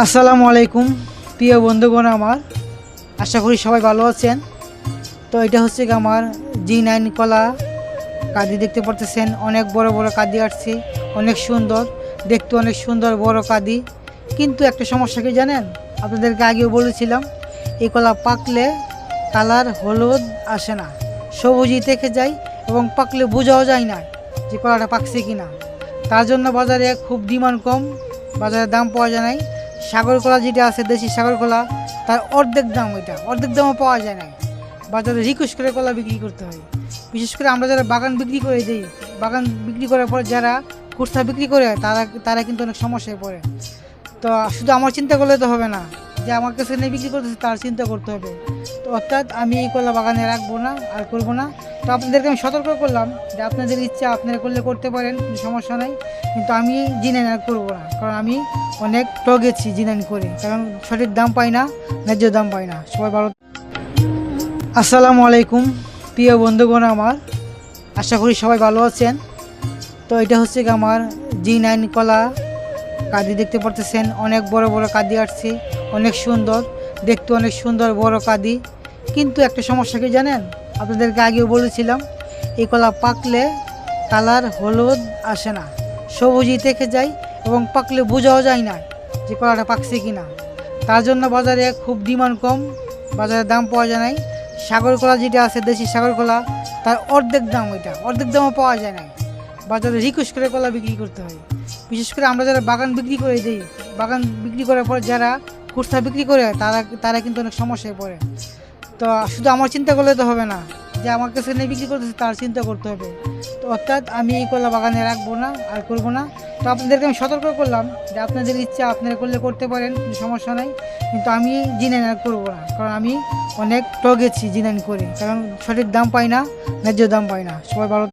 আসসালামু আলাইকুম প্রিয় বন্ধুগণ, আমার আশা করি সবাই ভালো আছেন। তো এটা হচ্ছে কি আমার G9 কলা কাঁদি দেখতে পারতেছেন। অনেক বড় বড় কাঁদি আসছে, অনেক সুন্দর দেখতে, অনেক সুন্দর বড় কাঁদি। কিন্তু একটা সমস্যা কি জানেন, আপনাদেরকে আগেও বলেছিলাম, এই কলা পাকলে কালার হলুদ আসে না, সবুজই থেকে যায় এবং পাকলে বোঝাও যায় না যে কলাটা পাকছে কিনা। তার জন্য বাজারে খুব ডিমান্ড কম, বাজারে দাম পাওয়া যায় নাই। সাগর কলা যেটা আছে, দেশি সাগর কলা, তার অর্ধেক দাম, ওইটা অর্ধেক দামও পাওয়া যায় না। বাজারে রিকোয়েস্ট করে কলা বিক্রি করতে হয়। বিশেষ করে আমরা যারা বাগান বিক্রি করে দিই, বাগান বিক্রি করার পর যারা খুচরা বিক্রি করে তারা তারা কিন্তু অনেক সমস্যায় পড়ে। তো শুধু আমার চিন্তা করলে তো হবে না, যে আমার কাছে নিয়ে বিক্রি করতেছে তার চিন্তা করতে হবে। তো অর্থাৎ আমি এই কলা বাগানে রাখবো না, আর করবো না। তো আপনাদেরকে আমি সতর্ক করলাম যে আপনাদের ইচ্ছা, আপনারা করলে করতে পারেন, কোনো সমস্যা নাই। কিন্তু আমি G9 আর করবো না, কারণ আমি অনেক ঠগেছি G9 করে, কারণ সঠিক দাম পাই না, ন্যায্য দাম পাই না। সবাই ভালো। আসসালামু আলাইকুম প্রিয় বন্ধুগণ, আমার আশা করি সবাই ভালো আছেন। তো এটা হচ্ছে কি আমার G9 কলা কাঁদি দেখতে পারতেছেন। অনেক বড় বড় কাঁদি আসছে, অনেক সুন্দর দেখতে, অনেক সুন্দর বড় কাঁদি। কিন্তু একটা সমস্যা কি জানেন, আপনাদেরকে আগেও বলেছিলাম, এই কলা পাকলে কালার হলুদ আসে না, সবুজই থেকে যায় এবং পাকলে বোঝাও যায় না যে কলাটা পাকছে কিনা। তার জন্য বাজারে খুব ডিমান্ড কম, বাজারে দাম পাওয়া যায় নাই। সাগর কলা যেটা আছে, দেশি সাগর কলা, তার অর্ধেক দাম, ওইটা অর্ধেক দামও পাওয়া যায় না। বাজারে রিকোয়েস্ট করে কলা বিক্রি করতে হয়। বিশেষ করে আমরা যারা বাগান বিক্রি করে দিই, বাগান বিক্রি করার পর যারা খুচরা বিক্রি করে তারা তারা কিন্তু অনেক সমস্যায় পড়ে। তো শুধু আমার চিন্তা করলে তো হবে না, যে আমার কাছে নিয়ে বিক্রি করতেছে তার চিন্তা করতে হবে। তো অর্থাৎ আমি এই কলা বাগানে রাখবো না, আর করবো না। তো আপনাদেরকে আমি সতর্ক করলাম যে আপনাদের ইচ্ছা, আপনারা করলে করতে পারেন, কোনো সমস্যা নাই। কিন্তু আমি G9 আর করবো না, কারণ আমি অনেক ঠগেছি G9 করে, কারণ সঠিক দাম পাই না, ন্যায্য দাম পাই না। সবাই ভালো।